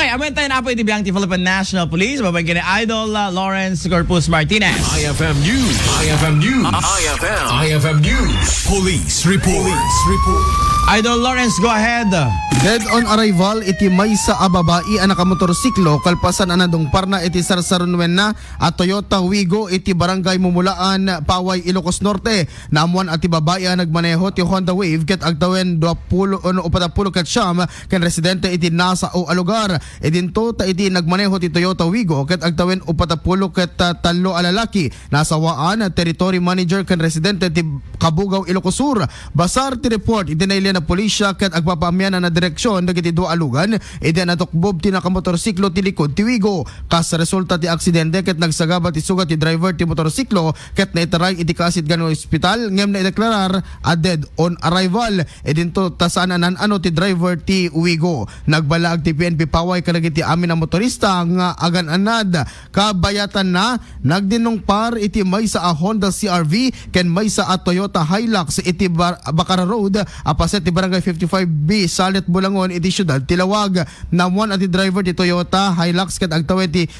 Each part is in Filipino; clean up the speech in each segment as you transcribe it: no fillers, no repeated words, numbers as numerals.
Okay, amin tayo na po itibiyang ti Philippine National Police. Babagyan ni Idol Lawrence Corpus Martinez. IFM News. IFM News. IFM News. Police Report. Idol Lawrence, go ahead. Dead on arrival iti maysa a babae a nakamotorsiklo kalpasan anadong parna iti Sarsarunwen na at Toyota Wigo iti barangay Mumulaan, Paway, Ilocos Norte. Naamuan ati babae a nagmaneho ti Honda Wave ket agtawen 20 ket siyam ken residente iti nasa o alugar. Idinto ta iti nagmaneho ti Toyota Wigo ket agtawen 40 ket talo a lalaki. Nasawaan territory manager ken residente ti Kabugaw, Ilocos Sur. Basar ti report iti na pulisya ket agpapaamyan na direksyon dagiti dua alugan iti natukbob ti nakamotorsiklo ti likod ti Wigo. Kas resulta ti aksidente ket nagsagaba ti sugat ti driver ti motorsiklo ket naitaray iti kasid ganong ospital ngem na ideklarar a dead on arrival. Idinto tasanan ano ti driver ti Wigo. Nagbalag ti PNP Paway kadagiti amin na motorista nga agan anad kabayatan na nagdinong par iti maysa a Honda CR-V ken maysa a Toyota Hilux iti Bacara Road apaset ti barangay 55B Salit Bulangon iti syudad Tilawag. Namuan ati driver ti Toyota Hilux ket agtawid ti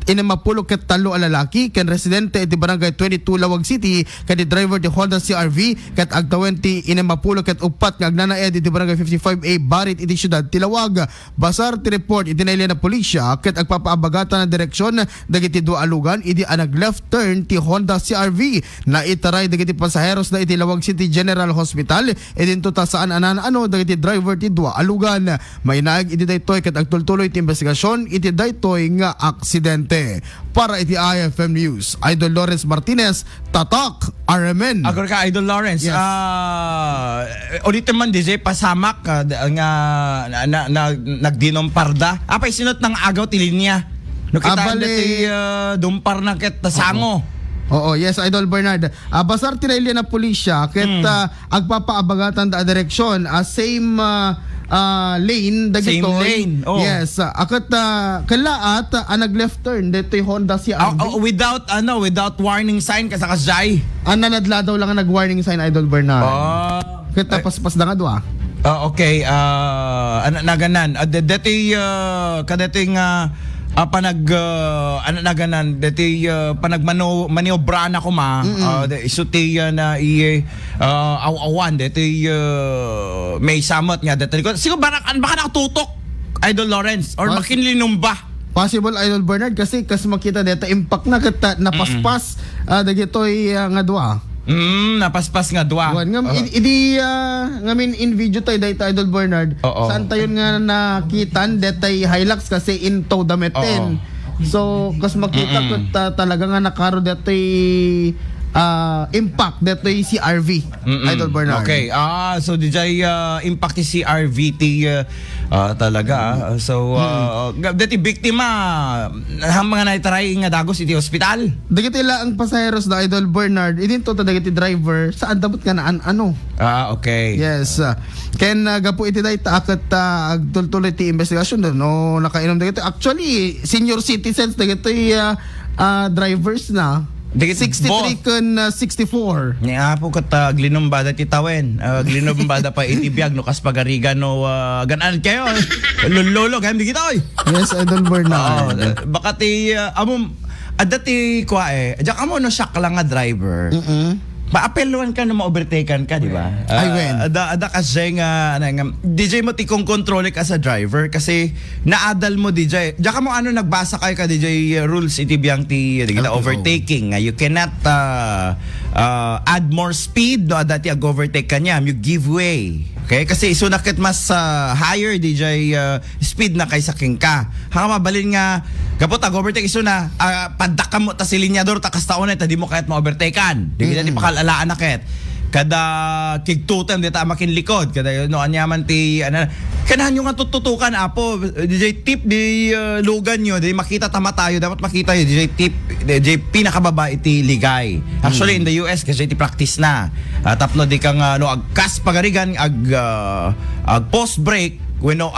inamapulo ket talo a lalaki ken residente iti barangay 22 Lawag City ken di driver ti Honda CR-V ket agtawen ti inamapulo ket upat nga agnanaed iti barangay 55A Barit iti syudad Tilawag. Basar ti report iti nailya na pulisya ket agpapaabagatan na direksyon dagiti dua alugan iti anag left turn ti Honda CR-V na itaray dagiti pasaheros na iti Lawag City General Hospital idinto ta saan ano dagiti driver ti dua alugan. May naag iti daytoy ket agtultuloy ti investigasyon iti daytoy nga aksidente. Para iti IFM News, Idol Lawrence Martinez, Tatak, RMN. Agor ka, Idol Lawrence. Yes. Ulitin man, DJ, pasamak nga nagdinom parda. Apay sinot ng agaw ti linya. No kita ti dumpar na ket tasango. Oo, yes, Idol Bernard. Basar tinailya na pulisya ket agpapaabagatan da direksyon same lane dagitoy. Same lane. Oh. Yes, akat kalaat nag left turn ditoy Honda CR-V. Without warning sign kasi kasjay. Nanadla daw lang nag warning sign, Idol Bernard. Kita paspas da nga dua. Okay, naganan. Detoy kadetoy nga panagmaniobra na ko ma isuti na awan dito may samot nga dito siguro baka nakatutok Idol Lawrence or makinlinom ba possible, Idol Bernard, kasi makita dito impact na kita napaspas dagitoy nga dua. Napaspas nga dua. Ngamin in video tayo dahito, Idol Bernard. Saan tayo nga nakitan detay Hilux kasi in tow dametin. So kas makita ko talaga nga nakaro detay impact detoy CR-V, Idol Bernard. Okay. So DJ impact si CR-V talaga. So deti biktima mga naitaray nga dagos iti hospital. Dagiti la ang pasaheros na, Idol Bernard. Idinto ta dagiti driver saan dabot ka na ano. Okay. Yes. Ken gapo iti dayta akat agtultuloy ti investigasyon no nakainom dagiti. Actually senior citizens dagiti drivers na. 63 kun 64. Niya po kat glinumbada titawen. Glinumbada pa itibiyag no kas pagarigan no ganan kayo. Lolo gam di kita oy. Yes, Idol Bernard. Baka ti amom adati kwa Diyan amo no shock lang nga driver. Maapeluan ka na ma-overtaken ka, di ba? Ada kasi nga DJ mo tikong kontrole ka sa driver kasi naadal mo DJ. Diyan ka mo nagbasa kayo ka DJ rules itibiyang ti overtaking. You cannot add more speed no dati ag-overtake ka niya. You give way. Okay? Kasi isunakit mas higher DJ speed na kaysa king ka. Hanga mabalin nga kapot ag-overtake isuna padaka mo ta si linyador ta kastaon ta di mo kahit ma-overtakean. Di kita di pakalalaan nakit. Kada kigtutan dita makinlikod kada no anyaman ti kanahan yung tututukan apo DJ tip di lugan nyo di makita tama tayo dapat makita yun DJ tip DJ pinakababa iti ligay. Actually in the US kasi iti practice na tapno di kang agkas pagarigan ag post break Weno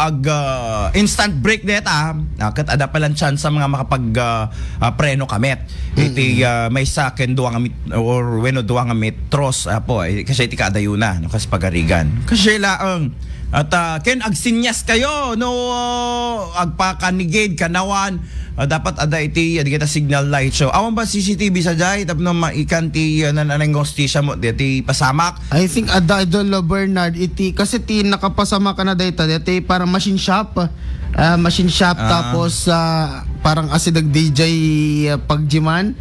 instant brake deta kat ada palan chance sa mga makapag preno kamet. Iti may saken duang mit or weno duang metros po kasi iti kadayuna no kas pagarigan. Kasi laang at ken agsinyas kayo no agpakanigid kanawan dapat ada iti adi kita signal light show. Awan ba CCTV sa jay tapno maikan ti nanang hostisya mo ti pasamak. I think Idol Bernard iti kasi ti nakapasama ka na data iti parang machine shop. Machine shop tapos parang asidag DJ pagjiman.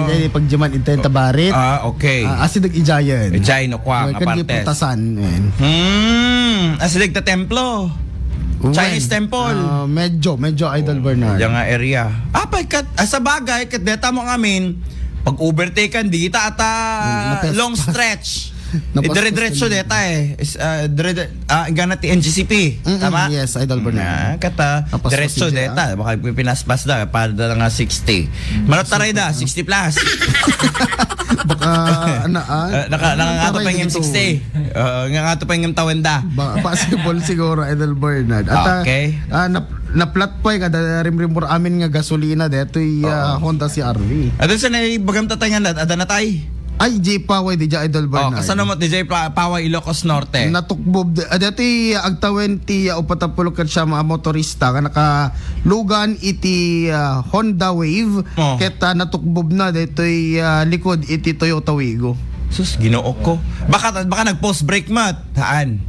DJ pagjiman iti tabarit. Okay. Asidag ijayan. Ijay no kwa Kan apartes. putasan. Asidag ta templo. Chinese temple. Medyo Idol Bernard. Yang nga area. Sa bagay, kat deta mo ngamin, pag overtaken, di kita ata long stretch. Dire-diretso deta ganat ti NGCP. Tama? Yes, Idol Bernard. Kata, Napaspas diretso si Jay, deta. Baka pinaspas da, para nga 60. Manot taray da, 60 plus. Baka Nakangato pa yung 60. Nangato pa yung tawenda. Possible siguro Idol Bernard. At Okay. na-flat po kada rimrimor amin nga gasolina detoy Honda CR-V. Adun sa bagam tatayan ada na tay. Ay J Paway di Idol Bernard. Kasano mo DJ Paway Ilocos Norte. Natukbob detoy agtawen ti upatapulok ket siya mga motorista nga nakalugan iti Honda Wave ket natukbob na detoy likod iti Toyota Wigo. Sus, Ginoo ko. Baka nag-post break mat. Haan.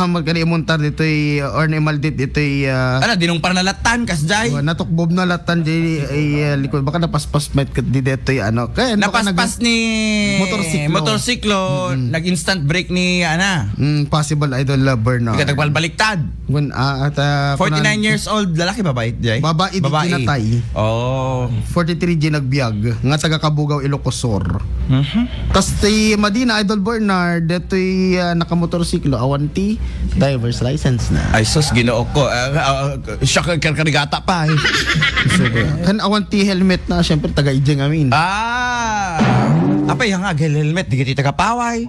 Magkani imuntar ditoy or naimaldit ditoy Ano, dinong panalatan kasjay. natukbob na latan di likod baka napaspas met ket di detoy ano kaya Napaspas ni motorsiklo, Mm-hmm. nag-instant break ni possible Idol Bernard. Katagbalbaliktad. 49 years old, lalaki babae, Jay? Babae di kinatay. Oh. 43 di nagbiag nga taga Kabugaw Ilocosur. Tas ti Madina Idol Bernard detoy nakamotorsiklo awanti driver's license na. Ay sus, Ginoo ko. Siya karigata pa eh. Kan awanti helmet na syempre taga Ijeng amin. Apay nga helmet di kita kapaway.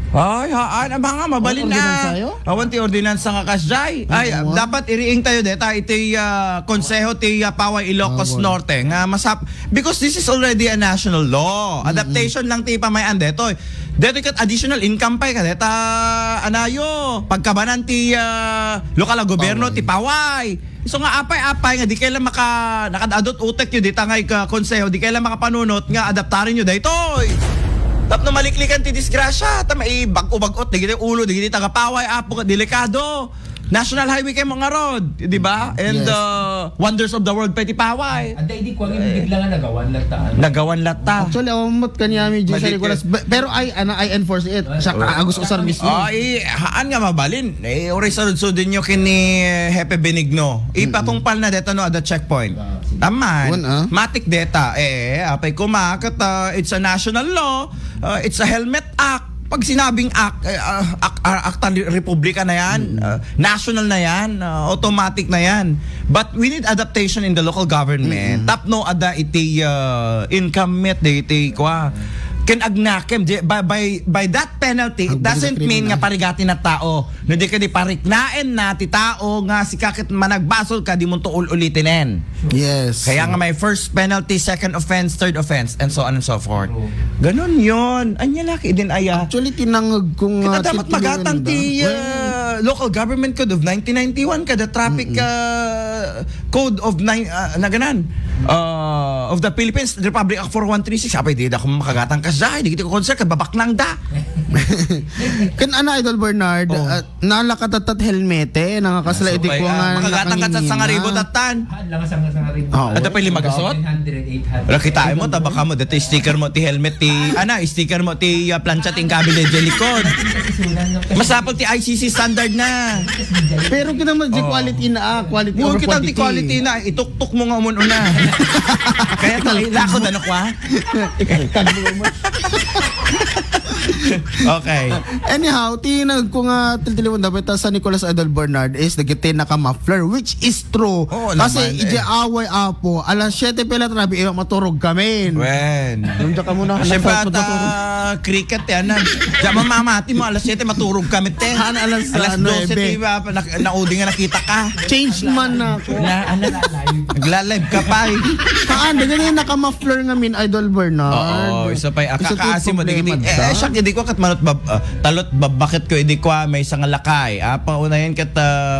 Ay, haan, mga mabalin Ordinansa na. yo? Awan ti ordinansa nga kasjay. Ay, dapat iriing tayo deta iti konseho ti Paway Ilocos Norte nga masap because this is already a national law. Adaptation lang ti pamayan deto. Deto kat additional income pa ka deta anayo pagkabanan ti lokal na gobyerno ti Paway. So nga apay nga di kailan nakadadot utek yo dita nga konseho di kailan makapanunot nga adaptarin nyo daytoy. Tapno maliklikan ti disgrasya, may bag-o-bagot, di kita ulo, di kita tagapaway, apo, delikado. National highway kayo mga rod, di ba? And wonders of the world pa ti paway. Anda hindi ko ang bigla nga Nagawan lata. Actually awamot kanyami di sa Mali- Nicolas pero I enforce it. Sa Agus Usar mismo. Ay, haan nga mabalin. Uri sunod din nyo kini Hepe Benigno. Ipatungpal na deta no at the checkpoint. Taman. Matik deta. Apay kumakat, it's a national law. It's a helmet act. Pag sinabing akta republika na yan, national na yan, automatic na yan. But we need adaptation in the local government. Tapno ada iti income met iti kwa. Ken agnakem by that penalty it doesn't mean nga parigati na tao. No di ka di pariknaen na ti tao nga si kakit managbasol ka di mo to ulitinen. Yes. Kaya nga may first penalty, second offense, third offense, and so on and so forth. Ganon yon. Anya laki din aya. Actually tinangag kung Kita dapat magatang ti local government code of 1991 kada traffic code of of the Philippines Republic Act 4136. Apay di da ko makagatang kasay, di kita ko concern babaknang da. Kan Idol Bernard nalakatatat helmete nangakasala iti ko nga makagatang katsat sa nga ribo tatan. lang sa rin. Ada pa lima gasot? 100, 800. Wala kitain mo, tabaka mo, dito sticker mo ti helmet ti, sticker mo ti plancha ting kabile di likod. Masapag ti ICC standard na. pero kita mo di quality na quality Mo over kita ti quality na, ituktok mo nga una. Kaya lakod ano kwa? Okay. Anyhow, tinag ko nga tiltilipon dapat sa Nicolas Idol Bernard is nagiti naka-muffler which is true. Oo Kasi naman, iti away apo alas 7 pala trabi maturog kami. Wen. Nung ka muna Siyempre cricket yan. Diyan mamamati mo, alas 7 maturog kami te. Alas Alas 12 9. diba, naudi nga nakita ka. Change man na ako. Nagla-live ka pa eh. Kaan, ganyan naka-muffler nga min Idol Bernard. Oo, isa pa Isa to kakaasim mo, di siya hindi ko kat manot talot bakit ko hindi ko may isang lakay. Paunayan kat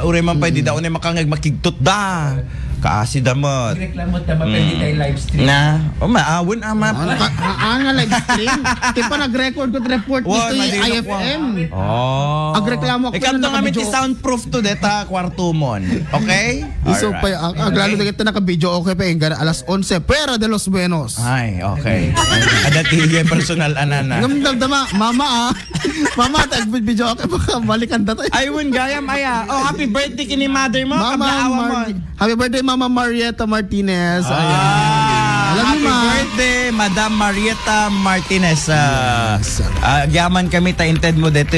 uri man pa di daw ni makangag makigtot da. Kaasi damot. Reklamo na mapili tayo live stream. Na, maawon ama. Nga live stream. Di pa nag-record ko report Wow, dito madino IFM. Oh. Agreklamo ako Ikaw na to kami ti naka-video. soundproof to deta kwarto mon. Okay? So pa ang lalo na kita naka-video okay pa yung alas 11 Pera de los Buenos. Ay, okay. Adati yung personal anana. Ngamdama, mama Mama, tag-video okay baka balikan na tayo. Ayun, gayam aya. Oh, happy birthday kini mother mo. Kablaawa mo. Happy birthday Mama Marieta Martinez. Ayan. Alam Happy niyo, Ma. birthday, Madam Marieta Martinez. Gyaman kami tainted mo dito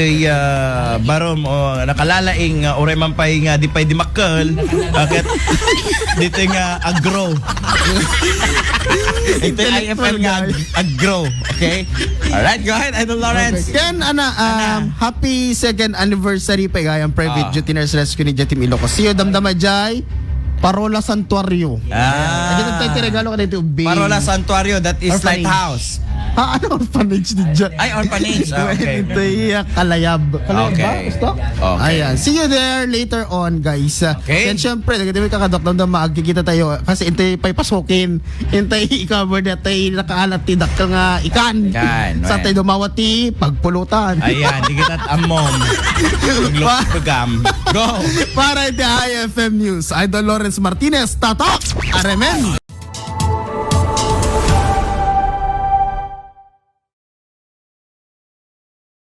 barom o nakalalaing ore man pay nga di pay di makkel. Bakit dito nga agro. Ito yung IFL nga agro. Okay? Alright, go ahead, Idol Lawrence. Ken, happy second anniversary pa gayang private duty nurse rescue ni Jatim Ilocos. See you, damdama jay. Parola Santuario. Nakita tayo regalo ka dito, Bing. Parola Santuario, that is Orphanage. Lighthouse. Ano orphanage ni Jan? Ay, orphanage. Okay. Ito yung Kalayab. Kalayab ba? Okay. Gusto? Okay. Ayan. See you there later on, guys. Okay. And syempre, nagdami kakadok na magkikita tayo. Kasi intay pa'y pasukin. Intay i-cover na tayo nakaalat ti dakal nga ikan. Ikan, Sa well. tayo dumawati, pagpulutan. Ayan, di kita amom. Pagam. Go! Para iti IFM News, Idol Lawrence Martinez, tatak! Aremen!